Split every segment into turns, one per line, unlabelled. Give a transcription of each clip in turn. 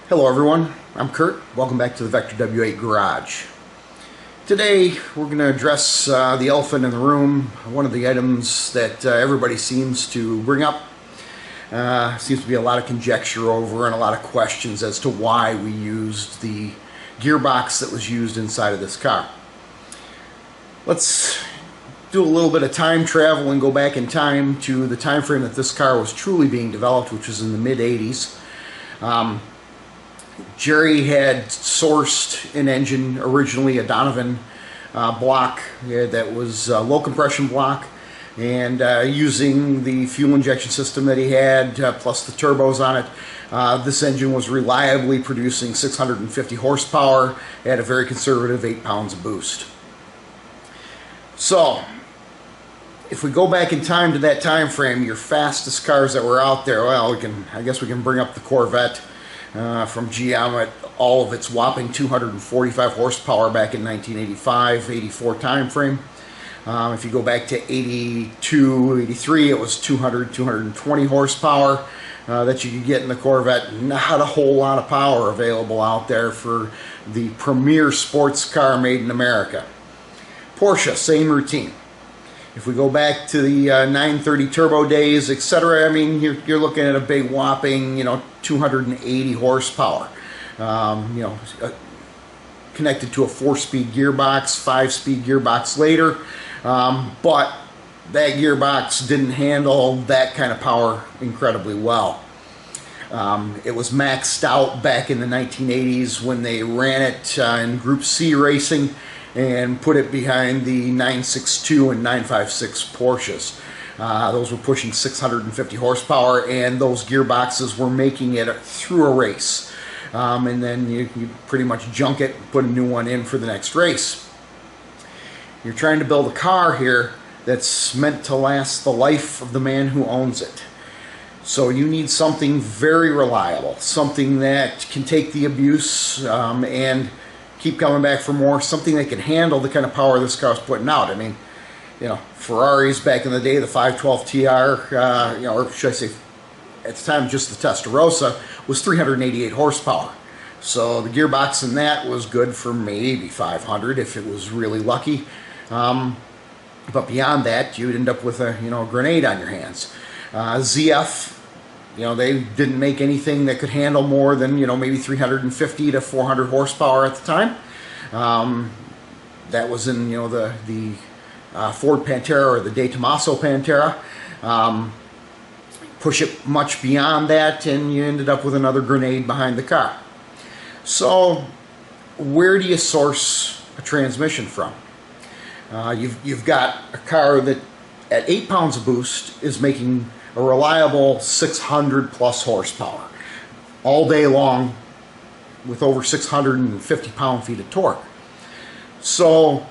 Hello everyone, I'm Kurt. Welcome back to the Vector W8 Garage. Today we're going to address the elephant in the room, one of the items that everybody seems to bring up. Seems to be a lot of conjecture over and a lot of questions as to why we used the gearbox that was used inside of this car. Let's do a little bit of time travel and go back in time to the time frame that this car was truly being developed, which was in the mid-80s. Jerry had sourced an engine, originally a Donovan block that was a low compression block, and using the fuel injection system that he had plus the turbos on it, this engine was reliably producing 650 horsepower at a very conservative 8 pounds of boost. So if we go back in time to that time frame, your fastest cars that were out there, well, I guess we can bring up the Corvette from GM at all of its whopping 245 horsepower back in 1985-84 time frame. If you go back to 82, 83, it was 220 horsepower that you could get in the Corvette. Not a whole lot of power available out there for the premier sports car made in America. Porsche, same routine. If we go back to the 930 turbo days, etc., I mean, you're looking at a big whopping, 280 horsepower. Connected to a 4-speed gearbox, 5-speed gearbox later, but that gearbox didn't handle that kind of power incredibly well. It was maxed out back in the 1980s when they ran it in Group C racing and put it behind the 962 and 956 Porsches. Those were pushing 650 horsepower, and those gearboxes were making it through a race. And then you pretty much junk it, put a new one in for the next race. You're trying to build a car here that's meant to last the life of the man who owns it. So you need something very reliable, something that can take the abuse and keep coming back for more, something that can handle the kind of power this car's putting out. I mean, Ferraris back in the day, the 512 TR, or should I say, at the time just the Testarossa, was 388 horsepower. So the gearbox in that was good for maybe 500 if it was really lucky. But beyond that, you'd end up with a grenade on your hands. ZF, they didn't make anything that could handle more than maybe 350 to 400 horsepower at the time. That was in the Ford Pantera or the De Tomaso Pantera. Push it much beyond that and you ended up with another grenade behind the car. So where do you source a transmission from? You've got a car that at 8 pounds of boost is making a reliable 600 plus horsepower all day long with over 650 pound-feet of torque. So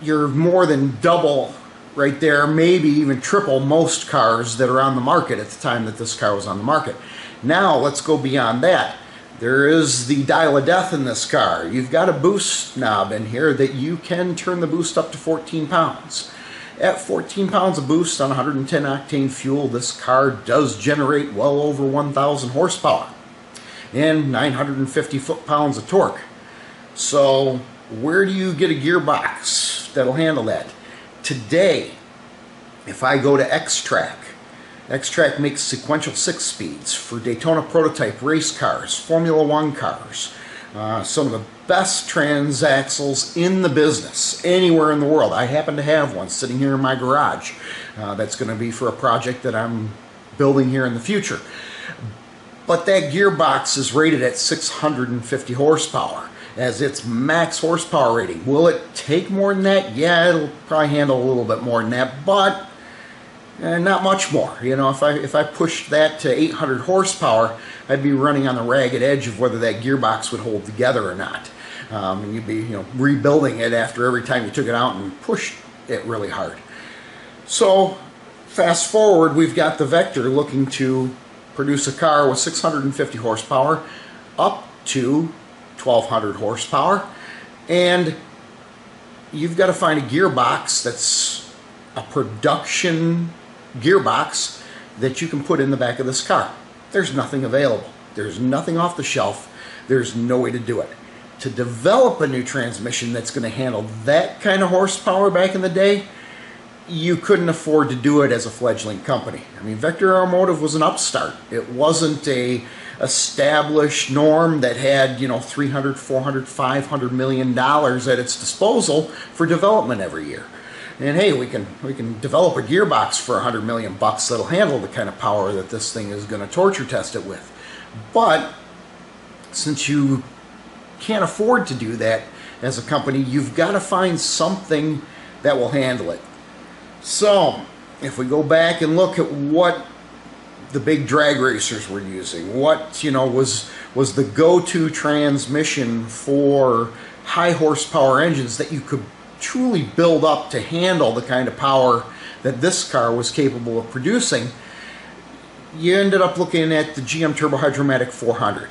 you're more than double right there, maybe even triple most cars that are on the market at the time that this car was on the market. Now let's go beyond that. There is the dial of death in this car. You've got a boost knob in here that you can turn the boost up to 14 pounds. At 14 pounds of boost on 110 octane fuel, this car does generate well over 1,000 horsepower and 950 foot-pounds of torque. So where do you get a gearbox that'll handle that? Today, if I go to X-Track makes sequential 6-speeds for Daytona prototype race cars, Formula One cars, some of the best transaxles in the business, anywhere in the world. I happen to have one sitting here in my garage. That's going to be for a project that I'm building here in the future. But that gearbox is rated at 650 horsepower as its max horsepower rating. Will it take more than that? Yeah, it'll probably handle a little bit more than that, but not much more. If I pushed that to 800 horsepower, I'd be running on the ragged edge of whether that gearbox would hold together or not. And you'd be rebuilding it after every time you took it out and pushed it really hard. So fast forward, we've got the Vector looking to produce a car with 650 horsepower up to 1,200 horsepower, and you've got to find a gearbox that's a production gearbox that you can put in the back of this car. There's nothing available. There's nothing off the shelf. There's no way to do it. To develop a new transmission that's going to handle that kind of horsepower back in the day, you couldn't afford to do it as a fledgling company. I mean, Vector Automotive was an upstart. It wasn't a established norm that had, 300, 400, 500 million dollars at its disposal for development every year. And hey, we can develop a gearbox for 100 million bucks that'll handle the kind of power that this thing is going to torture test it with. But since you can't afford to do that as a company, you've got to find something that will handle it. So if we go back and look at what the big drag racers were using, what was the go-to transmission for high horsepower engines that you could truly build up to handle the kind of power that this car was capable of producing, you ended up looking at the GM Turbo Hydromatic 400.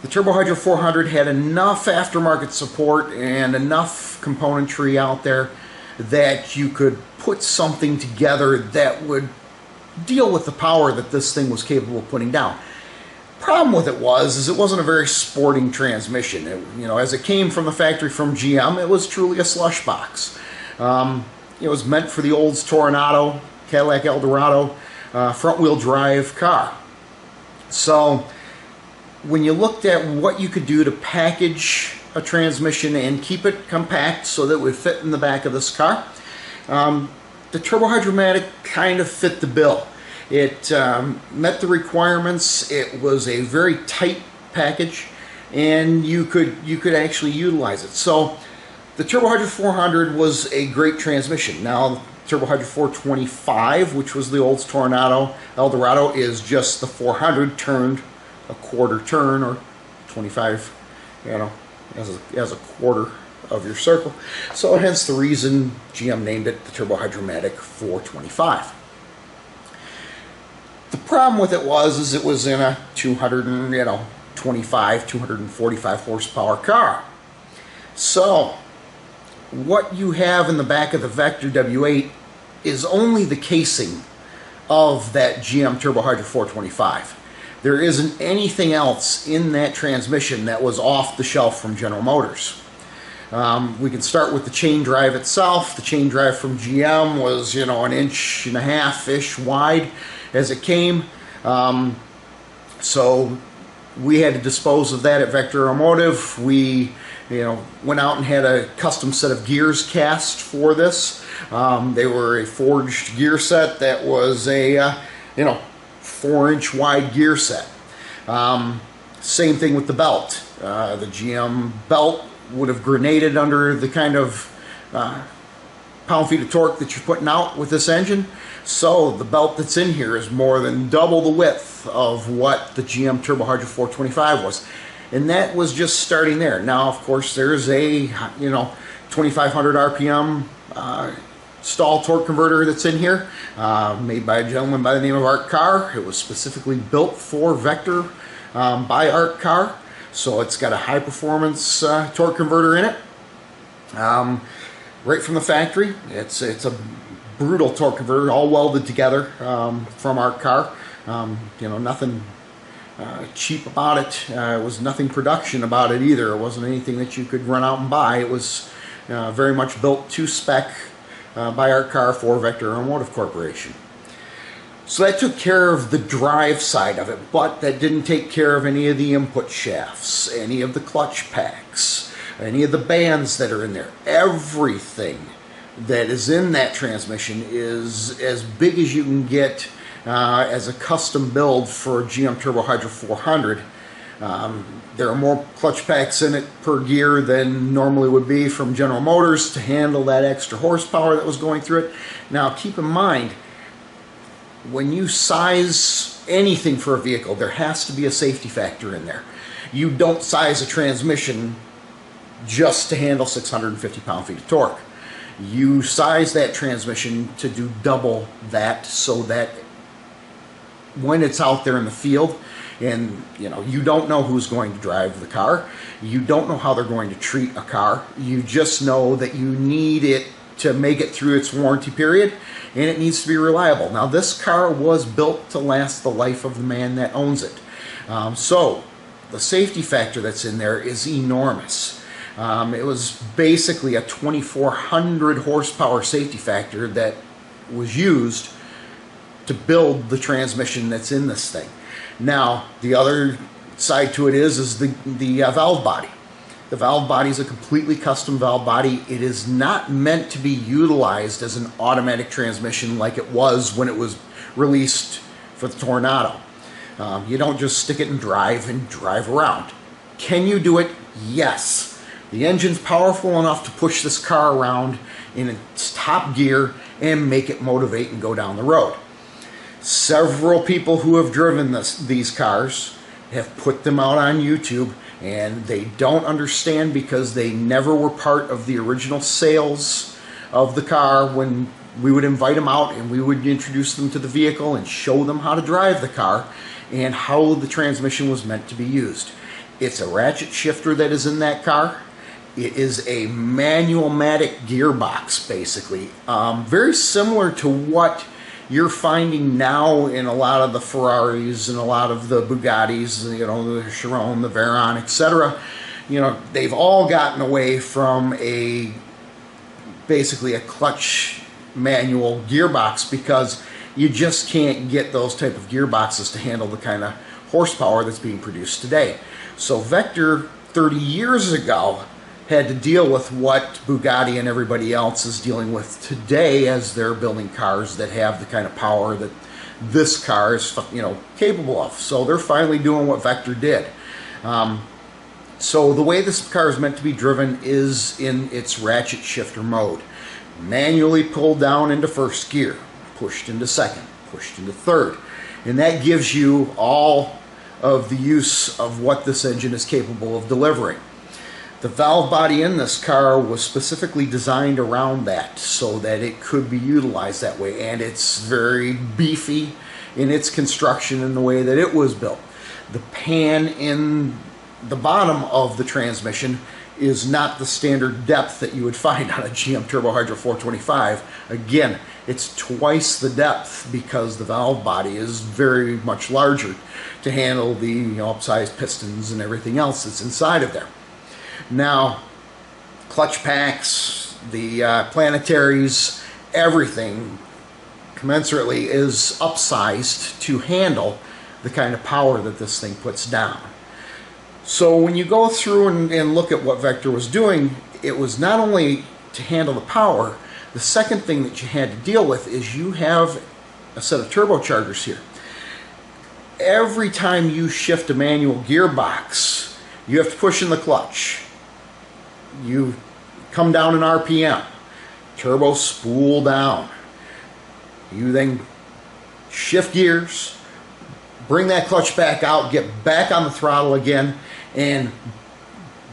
The Turbo Hydro 400 had enough aftermarket support and enough componentry out there that you could put something together that would deal with the power that this thing was capable of putting down. Problem with it was, it wasn't a very sporting transmission. As it came from the factory from GM, it was truly a slush box. It was meant for the Olds Toronado, Cadillac Eldorado, front-wheel drive car. So when you looked at what you could do to package a transmission and keep it compact so that it would fit in the back of this car, the Turbo Hydromatic kind of fit the bill. It met the requirements. It was a very tight package, and you could actually utilize it. So the Turbo Hydro 400 was a great transmission. Now Turbo Hydro 425, which was the Olds Toronado Eldorado, is just the 400 turned a quarter turn, or 25, as a quarter of your circle. So hence the reason GM named it the Turbo Hydromatic 425. The problem with it was it was in a 225, 245 horsepower car. So what you have in the back of the Vector W8 is only the casing of that GM Turbo Hydro 425. There isn't anything else in that transmission that was off the shelf from General Motors. We can start with the chain drive itself. The chain drive from GM was, an 1.5-ish wide as it came. So we had to dispose of that at Vector Automotive. We went out and had a custom set of gears cast for this. They were a forged gear set that was a 4-inch wide gear set. Same thing with the belt. The GM belt would have grenaded under the kind of pound-feet of torque that you're putting out with this engine. So the belt that's in here is more than double the width of what the GM Turbo Hydro 425 was. And that was just starting there. Now, of course, there's a 2,500 RPM stall torque converter that's in here, made by a gentleman by the name of Art Carr. It was specifically built for Vector by Art Carr. So it's got a high performance torque converter in it. Right from the factory. It's a brutal torque converter, all welded together from Art Carr. Nothing cheap about it. It was nothing production about it either. It wasn't anything that you could run out and buy. It was very much built to spec by Art Carr for Vector Automotive Corporation. So that took care of the drive side of it, but that didn't take care of any of the input shafts, any of the clutch packs, any of the bands that are in there. Everything that is in that transmission is as big as you can get as a custom build for a GM Turbo Hydro 400. There are more clutch packs in it per gear than normally would be from General Motors to handle that extra horsepower that was going through it. Now keep in mind, when you size anything for a vehicle, there has to be a safety factor in there. You don't size a transmission just to handle 650 pound-feet of torque. You size that transmission to do double that, so that when it's out there in the field and you don't know who's going to drive the car, you don't know how they're going to treat a car, you just know that you need it to make it through its warranty period, and it needs to be reliable. Now this car was built to last the life of the man that owns it. So the safety factor that's in there is enormous. It was basically a 2,400 horsepower safety factor that was used to build the transmission that's in this thing. Now, the other side to it is the valve body. The valve body is a completely custom valve body. It is not meant to be utilized as an automatic transmission like it was when it was released for the Tornado. You don't just stick it and drive around. Can you do it? Yes. The engine's powerful enough to push this car around in its top gear and make it motivate and go down the road. Several people who have driven these cars have put them out on YouTube, and they don't understand because they never were part of the original sales of the car when we would invite them out and we would introduce them to the vehicle and show them how to drive the car and how the transmission was meant to be used. It's a ratchet shifter that is in that car. It is a manual-matic gearbox, basically. Very similar to what you're finding now in a lot of the Ferraris and a lot of the Bugattis, you know, the Chiron, the Veyron, etc. You know, they've all gotten away from basically a clutch manual gearbox because you just can't get those type of gearboxes to handle the kind of horsepower that's being produced today. So Vector 30 years ago had to deal with what Bugatti and everybody else is dealing with today as they're building cars that have the kind of power that this car is, you know, capable of. So they're finally doing what Vector did. So the way this car is meant to be driven is in its ratchet shifter mode. Manually pulled down into first gear, pushed into second, pushed into third. And that gives you all of the use of what this engine is capable of delivering. The valve body in this car was specifically designed around that so that it could be utilized that way, and it's very beefy in its construction and the way that it was built. The pan in the bottom of the transmission is not the standard depth that you would find on a GM Turbo Hydro 425. Again, it's twice the depth because the valve body is very much larger to handle the, you know, upsized pistons and everything else that's inside of there. Now, clutch packs, the planetaries, everything commensurately is upsized to handle the kind of power that this thing puts down. So when you go through and look at what Vector was doing, it was not only to handle the power, the second thing that you had to deal with is you have a set of turbochargers here. Every time you shift a manual gearbox, you have to push in the clutch. You come down in RPM, turbo spool down. You then shift gears, bring that clutch back out, get back on the throttle again, and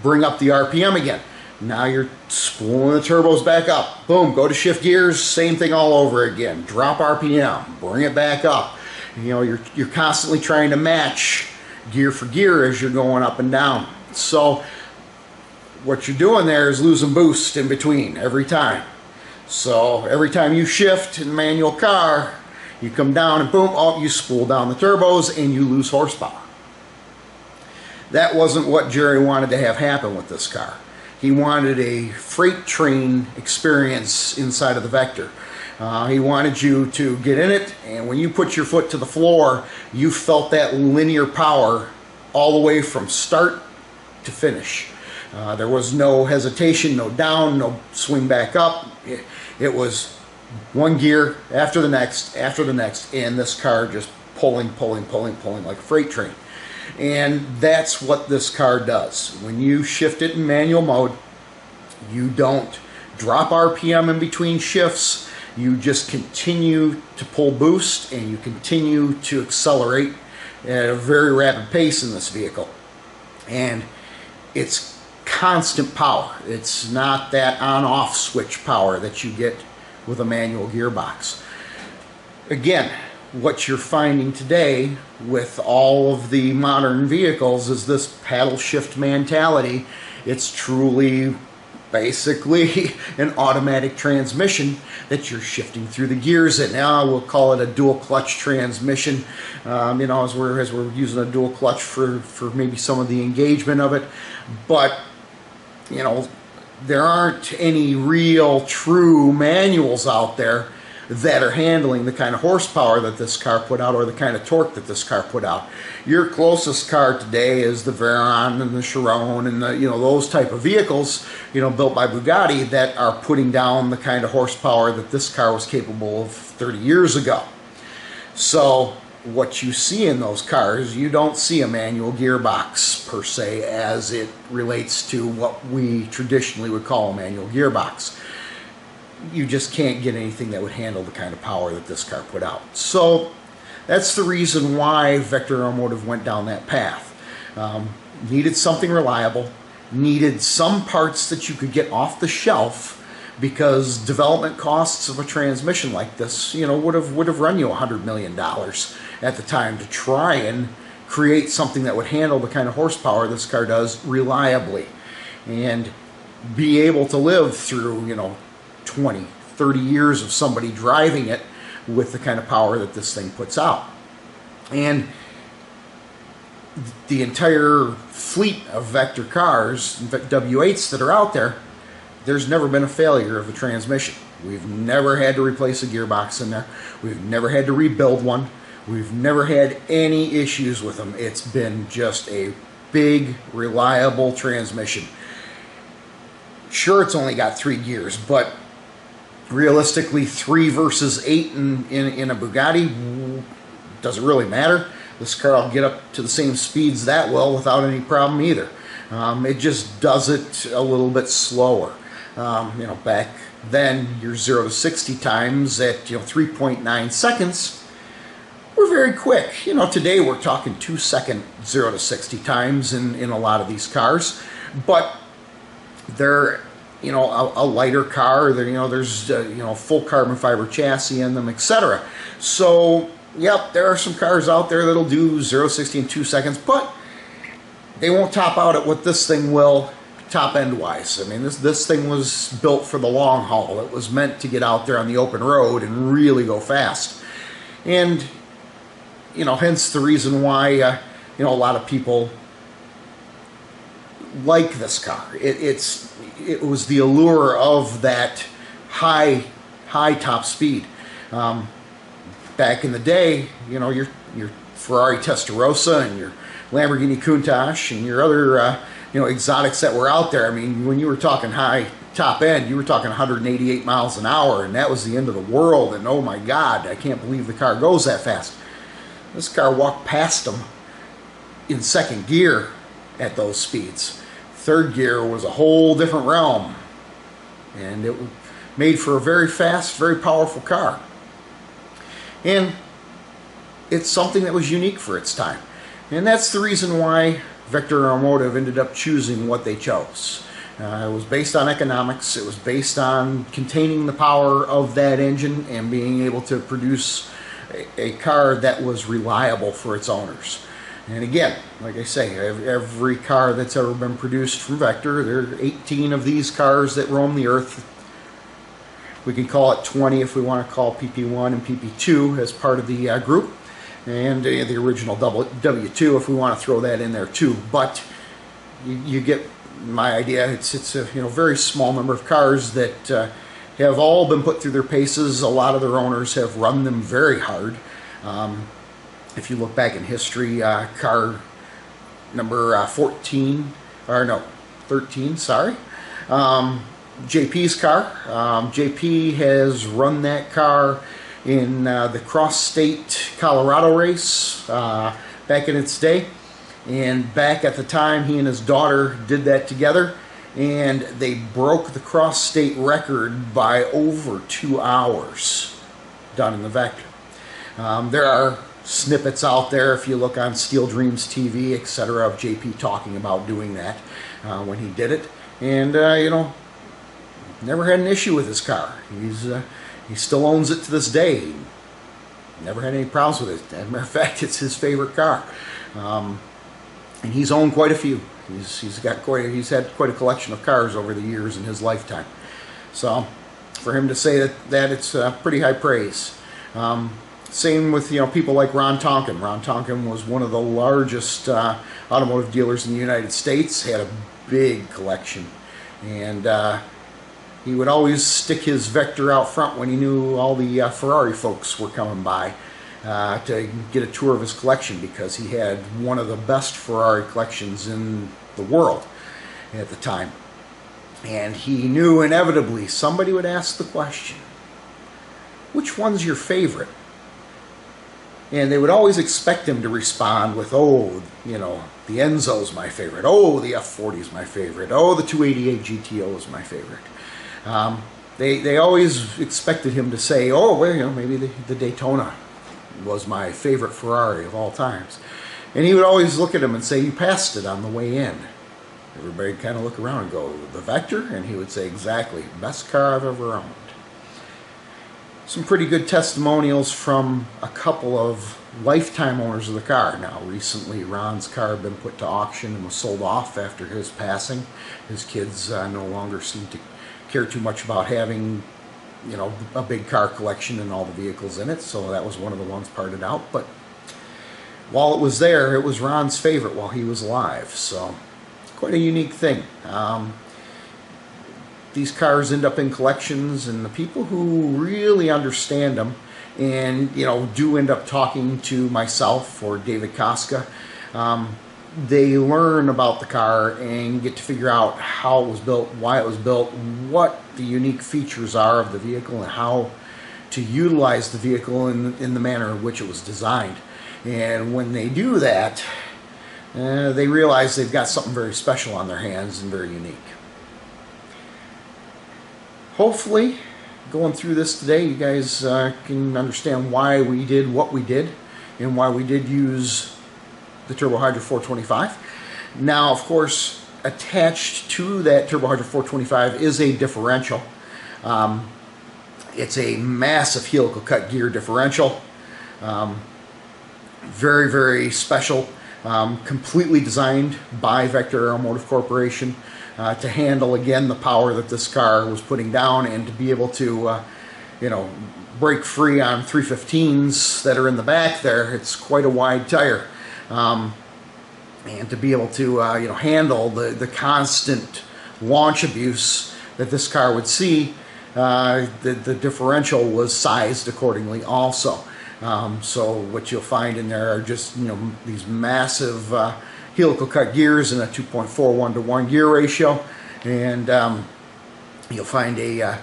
bring up the RPM again. Now you're spooling the turbos back up. Boom, go to shift gears, same thing all over again. Drop RPM, bring it back up. You know, you're constantly trying to match gear for gear as you're going up and down. So what you're doing there is losing boost in between every time. So every time you shift in a manual car, you come down and boom, oh, you spool down the turbos and you lose horsepower. That wasn't what Jerry wanted to have happen with this car. He wanted a freight train experience inside of the Vector. He wanted you to get in it, and when you put your foot to the floor, you felt that linear power all the way from start to finish. There was no hesitation, no down, no swing back up. It was one gear after the next, and this car just pulling like a freight train. And that's what this car does. When you shift it in manual mode, you don't drop RPM in between shifts. You just continue to pull boost and you continue to accelerate at a very rapid pace in this vehicle. And it's constant power. It's not that on-off switch power that you get with a manual gearbox. Again, what you're finding today with all of the modern vehicles is this paddle shift mentality. It's truly basically an automatic transmission that you're shifting through the gears in. Now we'll call it a dual clutch transmission, you know, as we're using a dual clutch for maybe some of the engagement of it. But you know, there aren't any real true manuals out there that are handling the kind of horsepower that this car put out, or the kind of torque that this car put out. Your closest car today is the Veyron and the Chiron and the, you know, those type of vehicles, you know, built by Bugatti, that are putting down the kind of horsepower that this car was capable of 30 years ago. So what you see in those cars, you don't see a manual gearbox per se as it relates to what we traditionally would call a manual gearbox. You just can't get anything that would handle the kind of power that this car put out. So that's the reason why Vector Automotive went down that path. Needed something reliable, needed some parts that you could get off the shelf, because development costs of a transmission like this, you know, would have run you $100 million at the time to try and create something that would handle the kind of horsepower this car does reliably, and be able to live through, you know, 20, 30 years of somebody driving it with the kind of power that this thing puts out. And the entire fleet of Vector cars, W8s that are out there, there's never been a failure of the transmission. We've never had to replace a gearbox in there. We've never had to rebuild one. We've never had any issues with them. It's been just a big, reliable transmission. Sure, it's only got 3 gears, but realistically, 3 versus 8 in a Bugatti doesn't really matter. This car will get up to the same speeds that well without any problem either. It just does it a little bit slower. You know, back then, your 0 to 60 times at, you know, 3.9 seconds were very quick. You know, today we're talking 2-second 0 to 60 times in a lot of these cars, but they're, you know, a lighter car. You know, there's you know, full carbon fiber chassis in them, etc. So, yep, there are some cars out there that'll do 0 to 60 in 2 seconds, but they won't top out at what this thing will, top end wise. I mean, this thing was built for the long haul. It was meant to get out there on the open road and really go fast. And you know, hence the reason why you know, a lot of people like this car. It was the allure of that high top speed. Back in the day, you know, your Ferrari Testarossa and your Lamborghini Countach and your other you know, exotics that were out there. I mean, when you were talking high top end, you were talking 188 miles an hour, and that was the end of the world. And oh my God, I can't believe the car goes that fast. This car walked past them in second gear at those speeds. Third gear was a whole different realm, and it made for a very fast, very powerful car. And it's something that was unique for its time. And that's the reason why Vector Automotive ended up choosing what they chose. It was based on economics. It was based on containing the power of that engine and being able to produce a car that was reliable for its owners. And again, like I say, every car that's ever been produced from Vector, there are 18 of these cars that roam the earth. We can call it 20 if we want to call PP1 and PP2 as part of the group, and the original W2 if we want to throw that in there too. But you get my idea. It's a, you know, very small number of cars that have all been put through their paces. A lot of their owners have run them very hard. If you look back in history, car number 13, sorry, JP's car. JP has run that car in the cross-state Colorado race back in its day. And back at the time, he and his daughter did that together, and they broke the cross-state record by over 2 hours done in the Vector. There are snippets out there, if you look on Steel Dreams TV, etc., of JP talking about doing that when he did it. And, you know, never had an issue with his car. He still owns it to this day. Never had any problems with it. As a matter of fact, it's his favorite car. And he's owned quite a few. He's had quite a collection of cars over the years in his lifetime. So for him to say that it's pretty high praise. Same with people like Ron Tonkin. Ron Tonkin was one of the largest automotive dealers in the United States. He had a big collection, and he would always stick his Vector out front when he knew all the Ferrari folks were coming by to get a tour of his collection, because he had one of the best Ferrari collections in the world at the time. And he knew inevitably somebody would ask the question, which one's your favorite? And they would always expect him to respond with, oh, the Enzo's my favorite. Oh, the F40 is my favorite. Oh, the 288 GTO is my favorite. They always expected him to say, oh, well, maybe the Daytona was my favorite Ferrari of all times. And he would always look at him and say, you passed it on the way in. Everybody kind of look around and go, the Vector? And he would say, exactly, best car I've ever owned. Some pretty good testimonials from a couple of lifetime owners of the car. Now, recently, Ron's car had been put to auction and was sold off after his passing. His kids no longer seem to care too much about having, a big car collection and all the vehicles in it, so that was one of the ones parted out. But while it was there, it was Ron's favorite while he was alive, so quite a unique thing. These cars end up in collections, and the people who really understand them and do end up talking to myself or David Koska, they learn about the car and get to figure out how it was built, why it was built, what the unique features are of the vehicle, and how to utilize the vehicle in the manner in which it was designed. And when they do that, they realize they've got something very special on their hands and very unique. Hopefully, going through this today, you guys can understand why we did what we did and why we did use the Turbo Hydra 425. Now, of course, attached to that Turbo Hydra 425 is a differential. It's a massive helical cut gear differential. Very, very special. Completely designed by Vector Aeromotive Corporation to handle, again, the power that this car was putting down, and to be able to, break free on 315s that are in the back there. It's quite a wide tire. And to be able to handle the constant launch abuse that this car would see, the differential was sized accordingly also. So what you'll find in there are just these massive helical cut gears in a 2.41 to 1 gear ratio, and you'll find a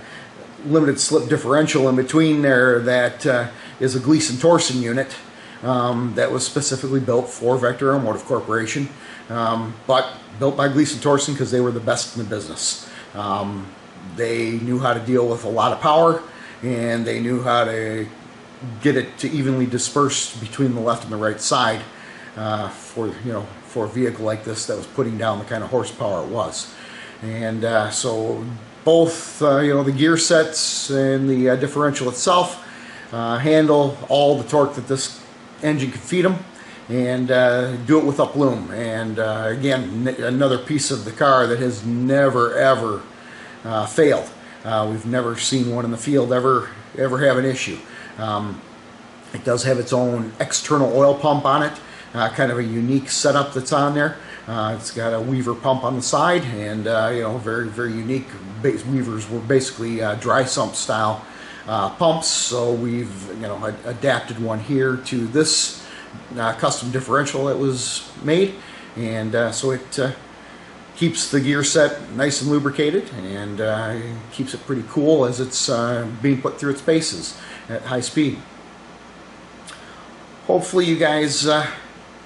limited slip differential in between there that is a Gleason-Torsen unit. That was specifically built for Vector Aeromotive Corporation, but built by Gleason-Torsen because they were the best in the business. They knew how to deal with a lot of power, and they knew how to get it to evenly disperse between the left and the right side for a vehicle like this that was putting down the kind of horsepower it was. And so both the gear sets and the differential itself handle all the torque that this engine could feed them, and do it with uploom. And again, another piece of the car that has never ever failed. We've never seen one in the field ever have an issue. It does have its own external oil pump on it, kind of a unique setup that's on there. It's got a Weaver pump on the side, and very, very unique. Weavers were basically dry sump style pumps, so we've adapted one here to this custom differential that was made, and so it keeps the gear set nice and lubricated, and keeps it pretty cool as it's being put through its paces at high speed. Hopefully you guys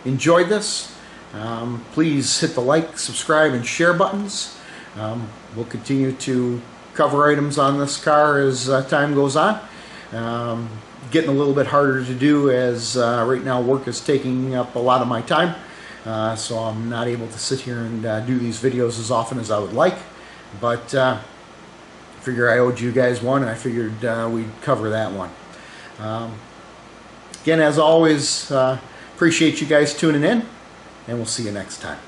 enjoyed this. Please hit the like, subscribe, and share buttons. We'll continue to cover items on this car as time goes on. Getting a little bit harder to do as right now work is taking up a lot of my time, so I'm not able to sit here and do these videos as often as I would like, but I figure I owed you guys one, and I figured we'd cover that one. Again, as always, appreciate you guys tuning in, and we'll see you next time.